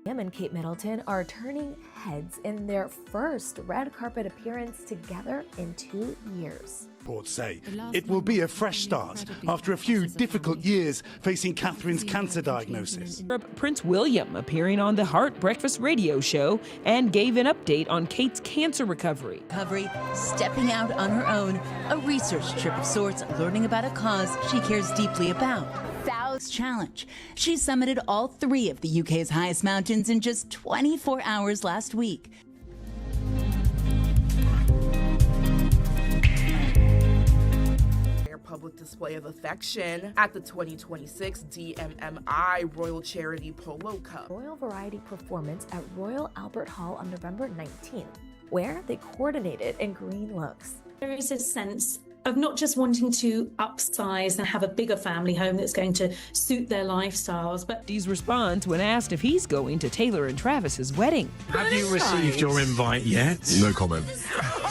William and Kate Middleton are turning heads in their first red carpet appearance together in 2 years. Reports say it will be a fresh start after a few difficult years facing Catherine's cancer diagnosis. Prince William appearing on the Heart Breakfast radio show and gave an update on Kate's cancer recovery. Stepping out on her own, a research trip of sorts, learning about a cause she cares deeply about. Thou's Challenge. She summited all 3 of the UK's highest mountains in just 24 hours last week. Public display of affection at the 2026 DMMI Royal Charity Polo Cup. Royal Variety performance at Royal Albert Hall on November 19th, where they coordinated in green looks. There is a sense of not just wanting to upsize and have a bigger family home that's going to suit their lifestyles, but Dees responds when asked if he's going to Taylor and Travis's wedding. Have you received your invite yet? No comment.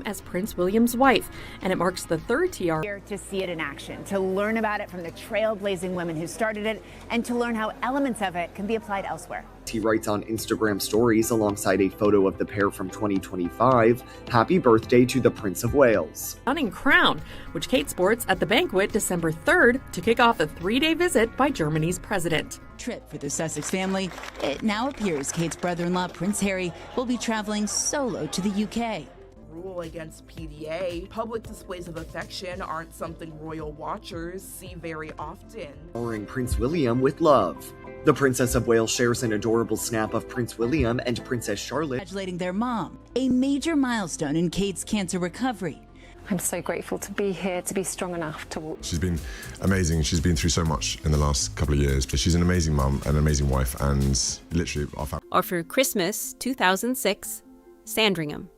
As Prince William's wife, and it marks the 3rd TR. Here to see it in action, to learn about it from the trailblazing women who started it, and to learn how elements of it can be applied elsewhere. He writes on Instagram stories alongside a photo of the pair from 2025, "Happy birthday to the Prince of Wales." Stunning crown, which Kate sports at the banquet December 3rd to kick off a 3-day visit by Germany's president. Trip for the Sussex family. It now appears Kate's brother-in-law, Prince Harry, will be traveling solo to the UK. Rule against PDA. Public displays of affection aren't something royal watchers see very often. Showering Prince William with love. The Princess of Wales shares an adorable snap of Prince William and Princess Charlotte Congratulating their mom, a major milestone in Kate's cancer recovery. I'm so grateful to be here, to be strong enough to walk. She's been amazing. She's been through so much in the last couple of years. She's an amazing mum, an amazing wife, and literally our family. Or for Christmas 2006, Sandringham.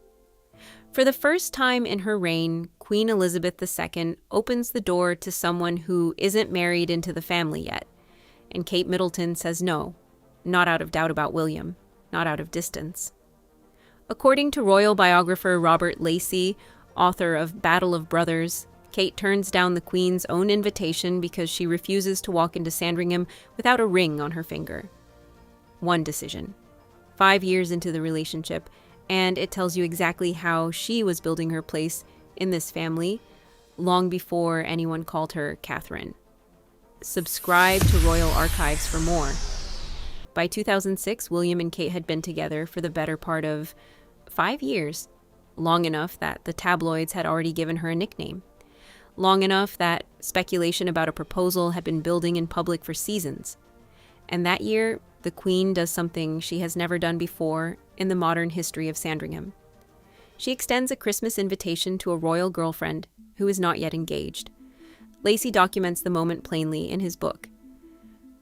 For the first time in her reign, Queen Elizabeth II opens the door to someone who isn't married into the family yet. And Kate Middleton says no, not out of doubt about William, not out of distance. According to royal biographer Robert Lacey, author of Battle of Brothers, Kate turns down the Queen's own invitation because she refuses to walk into Sandringham without a ring on her finger. One decision. 5 years into the relationship, and it tells you exactly how she was building her place in this family long before anyone called her Catherine. Subscribe to Royal Archives for more. By 2006, William and Kate had been together for the better part of 5 years, long enough that the tabloids had already given her a nickname, long enough that speculation about a proposal had been building in public for seasons. And that year, the Queen does something she has never done before in the modern history of Sandringham. She extends a Christmas invitation to a royal girlfriend who is not yet engaged. Lacey documents the moment plainly in his book.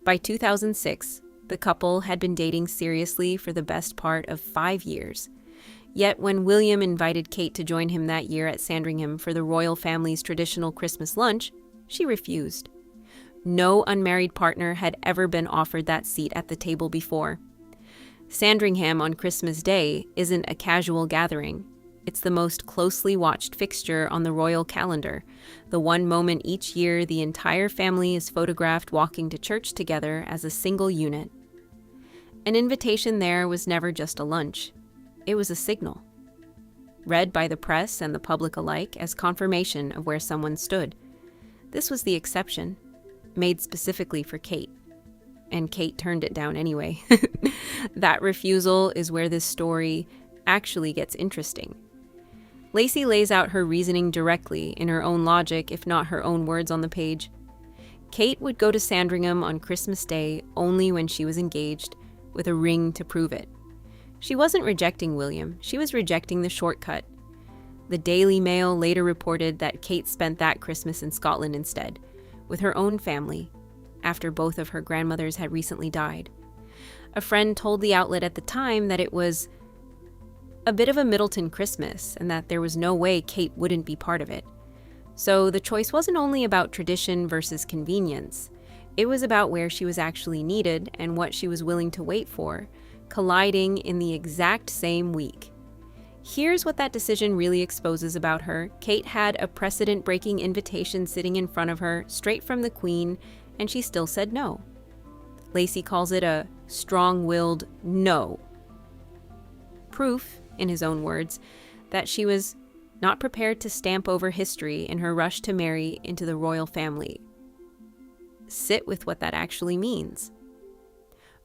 By 2006, the couple had been dating seriously for the best part of 5 years. Yet when William invited Kate to join him that year at Sandringham for the royal family's traditional Christmas lunch, she refused. No unmarried partner had ever been offered that seat at the table before. Sandringham on Christmas Day isn't a casual gathering. It's the most closely watched fixture on the royal calendar, the one moment each year the entire family is photographed walking to church together as a single unit. An invitation there was never just a lunch. It was a signal, read by the press and the public alike as confirmation of where someone stood. This was the exception, made specifically for Kate. And Kate turned it down anyway. That refusal is where this story actually gets interesting. Lacey lays out her reasoning directly in her own logic, if not her own words on the page. Kate would go to Sandringham on Christmas Day only when she was engaged, with a ring to prove it. She wasn't rejecting William, she was rejecting the shortcut. The Daily Mail later reported that Kate spent that Christmas in Scotland instead, with her own family, after both of her grandmothers had recently died. A friend told the outlet at the time that it was a bit of a Middleton Christmas, and that there was no way Kate wouldn't be part of it. So the choice wasn't only about tradition versus convenience. It was about where she was actually needed and what she was willing to wait for, colliding in the exact same week. Here's what that decision really exposes about her. Kate had a precedent-breaking invitation sitting in front of her, straight from the Queen, and she still said no. Lacey calls it a strong-willed no. Proof, in his own words, that she was not prepared to stamp over history in her rush to marry into the royal family. Sit with what that actually means.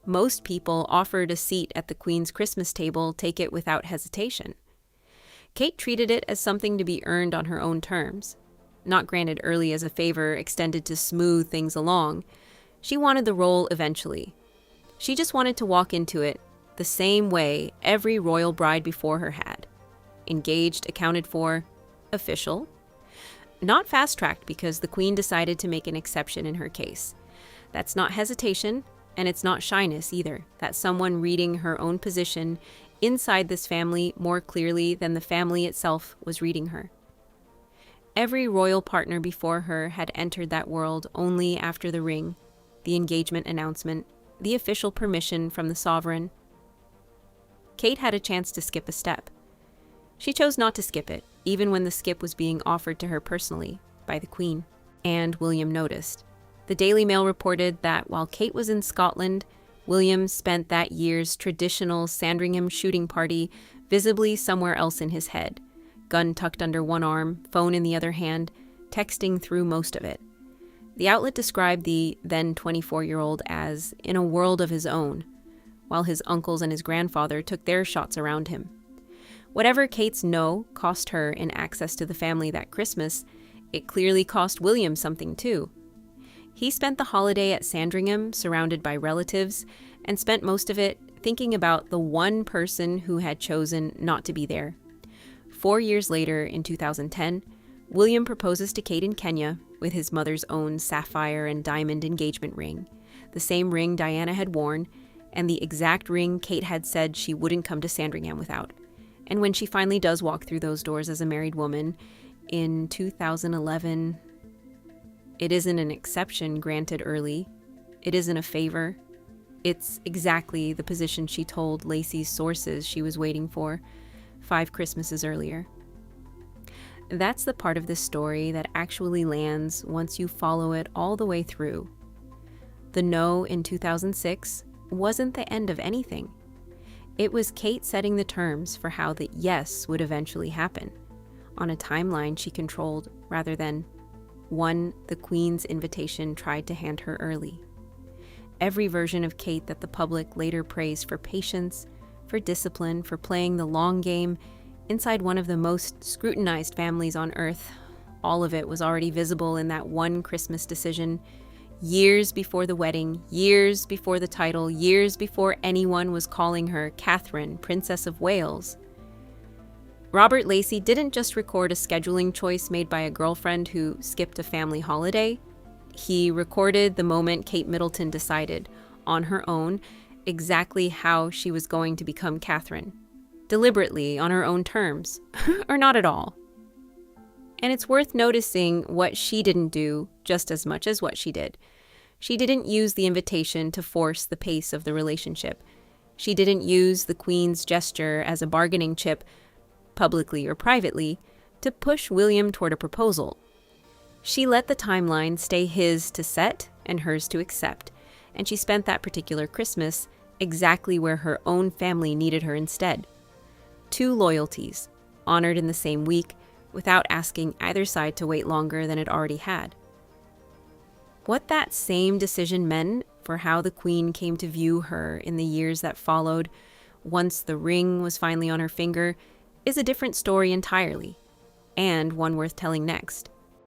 Most people offered a seat at the Queen's Christmas table take it without hesitation. Kate treated it as something to be earned on her own terms, not granted early as a favor extended to smooth things along. She wanted the role eventually. She just wanted to walk into it the same way every royal bride before her had. Engaged, accounted for, official. Not fast-tracked because the Queen decided to make an exception in her case. That's not hesitation, and it's not shyness either. That's someone reading her own position inside this family more clearly than the family itself was reading her. Every royal partner before her had entered that world only after the ring, the engagement announcement, the official permission from the sovereign. Kate had a chance to skip a step. She chose not to skip it, even when the skip was being offered to her personally by the Queen. And William noticed. The Daily Mail reported that while Kate was in Scotland, William spent that year's traditional Sandringham shooting party visibly somewhere else in his head, gun tucked under one arm, phone in the other hand, texting through most of it. The outlet described the then 24-year-old as in a world of his own, while his uncles and his grandfather took their shots around him. Whatever Kate's no cost her in access to the family that Christmas, it clearly cost William something too. He spent the holiday at Sandringham surrounded by relatives and spent most of it thinking about the one person who had chosen not to be there. 4 years later, in 2010, William proposes to Kate in Kenya with his mother's own sapphire and diamond engagement ring, the same ring Diana had worn, and the exact ring Kate had said she wouldn't come to Sandringham without. And when she finally does walk through those doors as a married woman in 2011, it isn't an exception granted early. It isn't a favor. It's exactly the position she told Lacey's sources she was waiting for 5 Christmases earlier. That's the part of this story that actually lands once you follow it all the way through. The no in 2006 wasn't the end of anything. It was Kate setting the terms for how the yes would eventually happen, on a timeline she controlled rather than one the Queen's invitation tried to hand her early. Every version of Kate that the public later praised for patience, for discipline, for playing the long game inside one of the most scrutinized families on earth, all of it was already visible in that one Christmas decision, years before the wedding, years before the title, years before anyone was calling her Catherine, Princess of Wales. Robert Lacey didn't just record a scheduling choice made by a girlfriend who skipped a family holiday. He recorded the moment Kate Middleton decided, on her own, exactly how she was going to become Catherine. Deliberately, on her own terms, or not at all. And it's worth noticing what she didn't do just as much as what she did. She didn't use the invitation to force the pace of the relationship. She didn't use the Queen's gesture as a bargaining chip, publicly or privately, to push William toward a proposal. She let the timeline stay his to set and hers to accept, and she spent that particular Christmas exactly where her own family needed her instead. 2 loyalties, honored in the same week, without asking either side to wait longer than it already had. What that same decision meant for how the Queen came to view her in the years that followed, once the ring was finally on her finger, is a different story entirely, and one worth telling next.